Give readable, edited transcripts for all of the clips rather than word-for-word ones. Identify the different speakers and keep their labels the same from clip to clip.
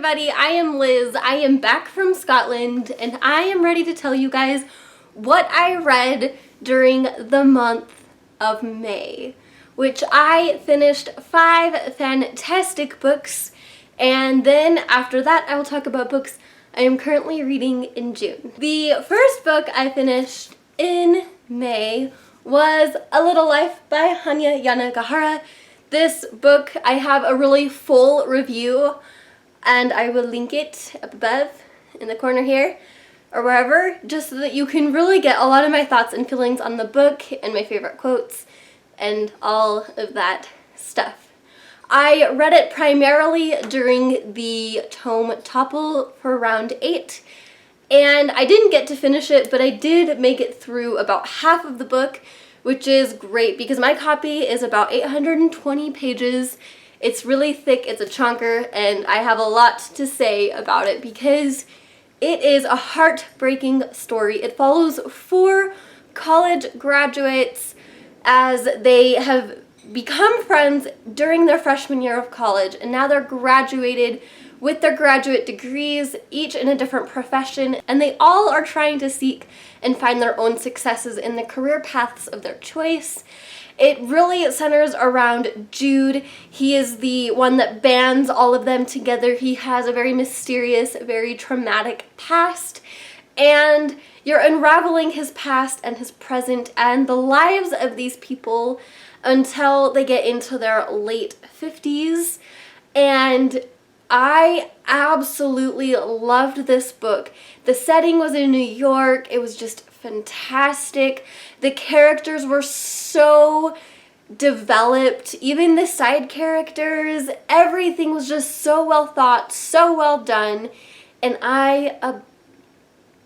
Speaker 1: everybody, I am Liz. I am back from Scotland and I am ready to tell you guys what I read during the month of May, which I finished 5 fantastic books, and then after that I will talk about books I am currently reading in June. The first book I finished in May was A Little Life by Hanya Yanagihara. This book, I have a really full review and I will link it up above in the corner here or wherever, just so that you can really get a lot of my thoughts and feelings on the book and my favorite quotes and all of that stuff. I read it primarily during the tome Topple for round 8, and I didn't get to finish it, but I did make it through about half of the book, which is great because my copy is about 820 pages. It's really thick, it's a chunker, and I have a lot to say about it because it is a heartbreaking story. It follows 4 college graduates as they have become friends during their freshman year of college, and now they're graduated with their graduate degrees, each in a different profession, and they all are trying to seek and find their own successes in the career paths of their choice. It really centers around Jude. He is the one that bands all of them together. He has a very mysterious, very traumatic past, and you're unraveling his past and his present and the lives of these people until they get into their late 50s. And I absolutely loved this book. The setting was in New York. It was just fantastic. The characters were so developed. Even the side characters, everything was just so well thought, so well done. And I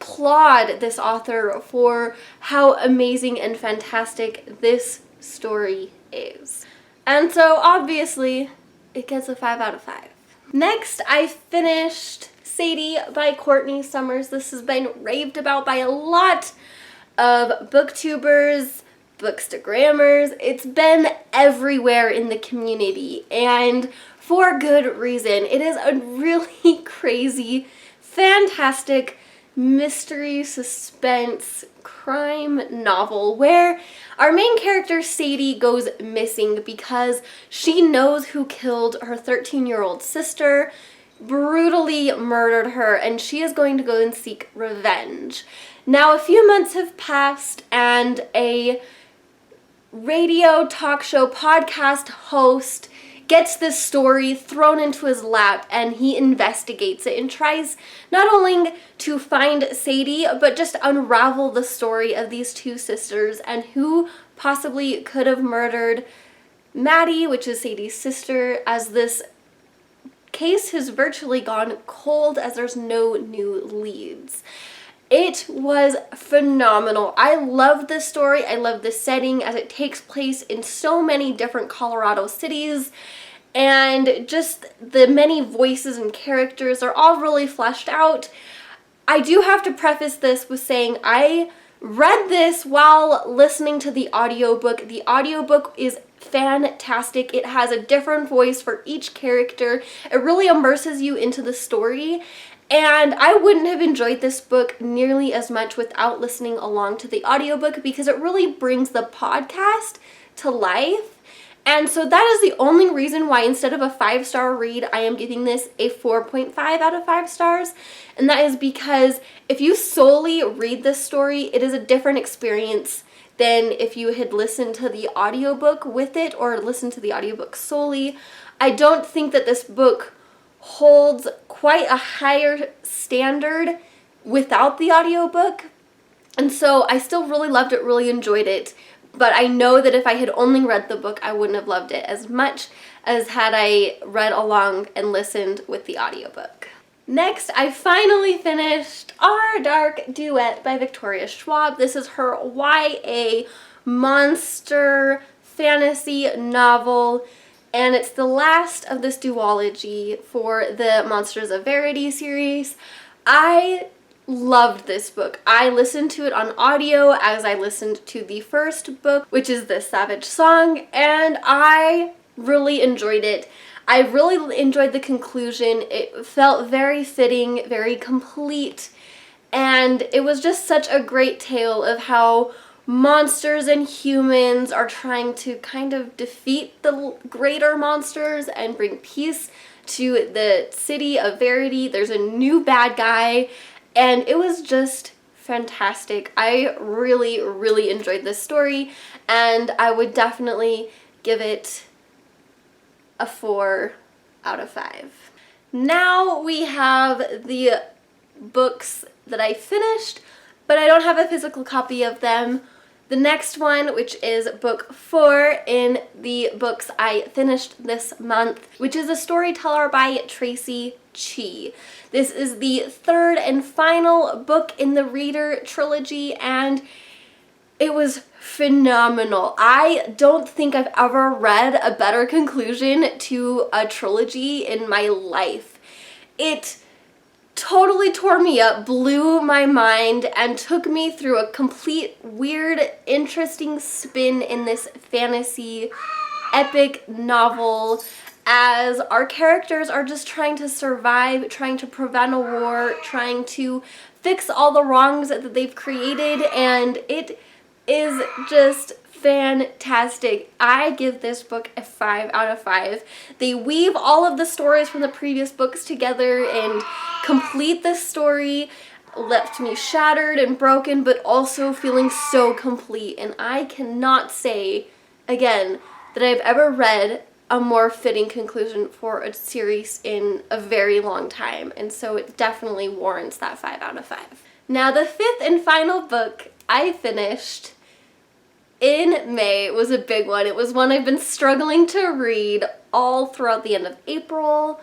Speaker 1: applaud this author for how amazing and fantastic this story is. And so obviously it gets a 5 out of 5. Next, I finished Sadie by Courtney Summers. This has been raved about by a lot of booktubers, bookstagrammers. It's been everywhere in the community, and for good reason. It is a really crazy, fantastic mystery, suspense, crime novel where our main character Sadie goes missing because she knows who killed her 13-year-old sister, brutally murdered her, and she is going to go and seek revenge. Now, a few months have passed and a radio talk show podcast host gets this story thrown into his lap, and he investigates it and tries not only to find Sadie, but just unravel the story of these 2 sisters and who possibly could have murdered Maddie, which is Sadie's sister, as this case has virtually gone cold as there's no new leads. It was phenomenal. I love this story. I love the setting as it takes place in so many different Colorado cities, and just the many voices and characters are all really fleshed out. I do have to preface this with saying I read this while listening to the audiobook. The audiobook is fantastic. It has a different voice for each character. It really immerses you into the story. And I wouldn't have enjoyed this book nearly as much without listening along to the audiobook because it really brings the podcast to life. And so that is the only reason why instead of a 5-star read, I am giving this a 4.5 out of 5 stars. And that is because if you solely read this story, it is a different experience than if you had listened to the audiobook with it or listened to the audiobook solely. I don't think that this book holds quite a higher standard without the audiobook, and so I still really loved it, really enjoyed it, but I know that if I had only read the book, I wouldn't have loved it as much as had I read along and listened with the audiobook. Next, I finally finished Our Dark Duet by Victoria Schwab. This is her YA monster fantasy novel, and it's the last of this duology for the Monsters of Verity series. I loved this book. I listened to it on audio as I listened to the first book, which is The Savage Song, and I really enjoyed it. I really enjoyed the conclusion. It felt very fitting, very complete, and it was just such a great tale of how monsters and humans are trying to kind of defeat the greater monsters and bring peace to the city of Verity. There's a new bad guy, and it was just fantastic. I really, really enjoyed this story, and I would definitely give it a 4 out of 5. Now we have the books that I finished, but I don't have a physical copy of them. The next one, which is book 4 in the books I finished this month, which is A Storyteller by Tracy Chee. This is the third and final book in the Reader trilogy, and it was phenomenal. I don't think I've ever read a better conclusion to a trilogy in my life. It totally tore me up, blew my mind, and took me through a complete weird, interesting spin in this fantasy epic novel as our characters are just trying to survive, trying to prevent a war, trying to fix all the wrongs that they've created, and it is just fantastic. I give this book a 5 out of 5. They weave all of the stories from the previous books together and complete this story. Left me shattered and broken, but also feeling so complete. And I cannot say, again, that I've ever read a more fitting conclusion for a series in a very long time. And so it definitely warrants that 5 out of 5. Now, the fifth and final book I finished in May was a big one. It was one I've been struggling to read all throughout the end of April,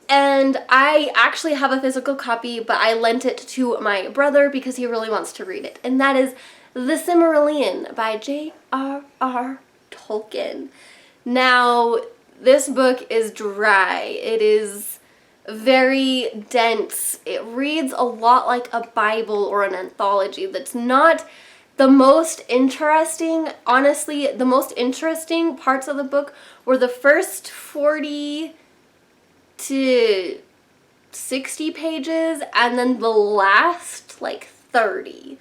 Speaker 1: and I actually have a physical copy, but I lent it to my brother because he really wants to read it, and that is The Silmarillion by J.R.R. Tolkien. Now, this book is dry. It is very dense. It reads a lot like a Bible or an anthology that's not the most interesting. Honestly, the most interesting parts of the book were the first 40 to 60 pages, and then the last like 30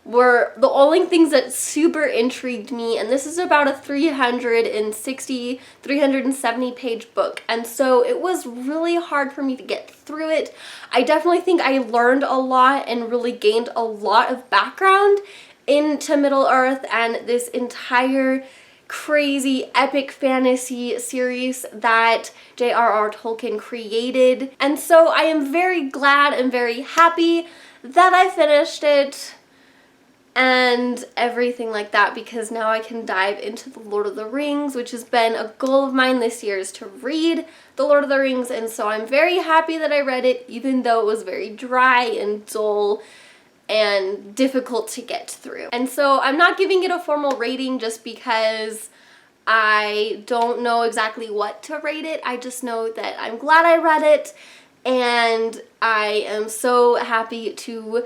Speaker 1: were the only things that super intrigued me. And this is about a 370 page book, and so it was really hard for me to get through it. I definitely think I learned a lot and really gained a lot of background into Middle-earth and this entire crazy epic fantasy series that J.R.R. Tolkien created. And so I am very glad and very happy that I finished it and everything like that, because now I can dive into The Lord of the Rings, which has been a goal of mine this year, is to read The Lord of the Rings. And so I'm very happy that I read it, even though it was very dry and dull and difficult to get through. And so I'm not giving it a formal rating just because I don't know exactly what to rate it. I just know that I'm glad I read it, and I am so happy to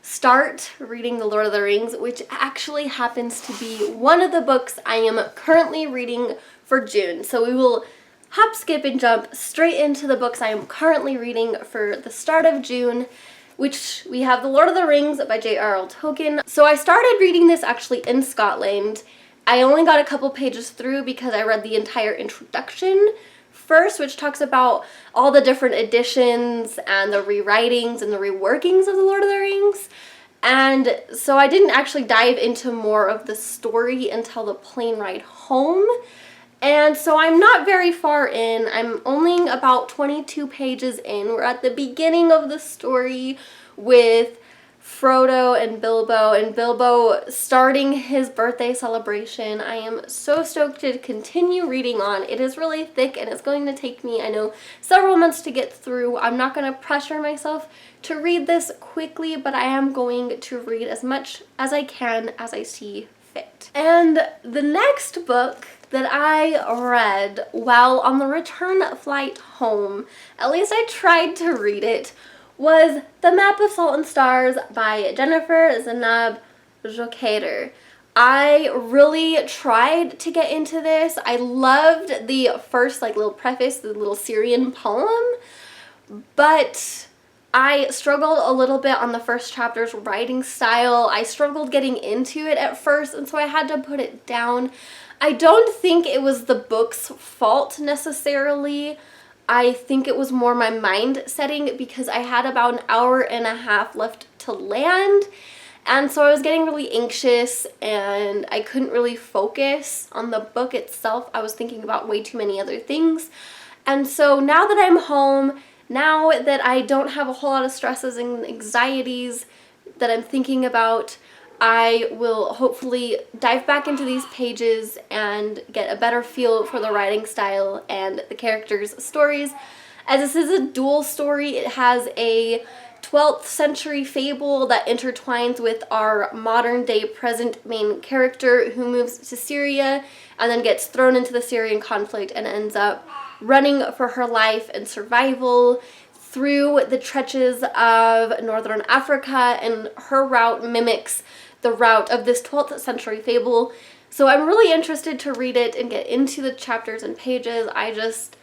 Speaker 1: start reading The Lord of the Rings, which actually happens to be one of the books I am currently reading for June. So we will hop, skip, and jump straight into the books I am currently reading for the start of June, which we have The Lord of the Rings by J.R.R. Tolkien. So I started reading this actually in Scotland. I only got a couple pages through because I read the entire introduction first, which talks about all the different editions and the rewritings and the reworkings of The Lord of the Rings. And so I didn't actually dive into more of the story until the plane ride home. And so I'm not very far in. I'm only about 22 pages in. We're at the beginning of the story with Frodo and Bilbo starting his birthday celebration. I am so stoked to continue reading on. It is really thick and it's going to take me, I know, several months to get through. I'm not going to pressure myself to read this quickly, but I am going to read as much as I can as I see fit. And the next book that I read while on the return flight home, at least I tried to read it, was The Map of Salt and Stars by Jennifer Zainab Jokader. I really tried to get into this. I loved the first like little preface, the little Syrian poem, but I struggled a little bit on the first chapter's writing style. I struggled getting into it at first, and so I had to put it down. I don't think it was the book's fault necessarily. I think it was more my mind setting because I had about an hour and a half left to land. And so I was getting really anxious and I couldn't really focus on the book itself. I was thinking about way too many other things. And so now that I'm home, now that I don't have a whole lot of stresses and anxieties that I'm thinking about, I will hopefully dive back into these pages and get a better feel for the writing style and the characters' stories. As this is a dual story, it has a 12th century fable that intertwines with our modern day present main character who moves to Syria and then gets thrown into the Syrian conflict and ends up running for her life and survival through the trenches of northern Africa, and her route mimics the route of this 12th century fable. So I'm really interested to read it and get into the chapters and pages. I just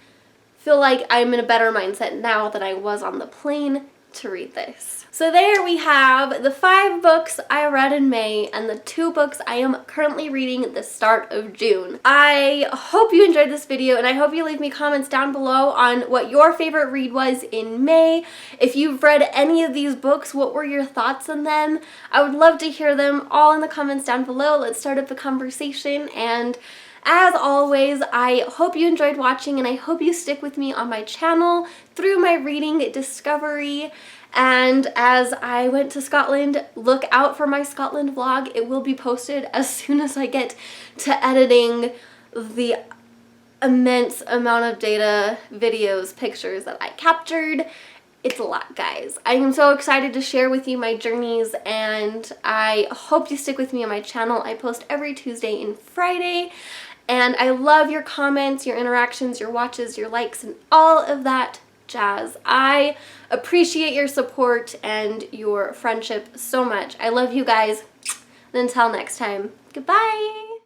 Speaker 1: feel like I'm in a better mindset now than I was on the plane to read this. So there we have the 5 books I read in May and the 2 books I am currently reading at the start of June. I hope you enjoyed this video, and I hope you leave me comments down below on what your favorite read was in May. If you've read any of these books, what were your thoughts on them? I would love to hear them all in the comments down below. Let's start up a conversation, and as always, I hope you enjoyed watching, and I hope you stick with me on my channel through my reading discovery. And as I went to Scotland, look out for my Scotland vlog. It will be posted as soon as I get to editing the immense amount of data, videos, pictures that I captured. It's a lot, guys. I am so excited to share with you my journeys, and I hope you stick with me on my channel. I post every Tuesday and Friday, and I love your comments, your interactions, your watches, your likes, and all of that jazz. I appreciate your support and your friendship so much. I love you guys. And until next time, goodbye.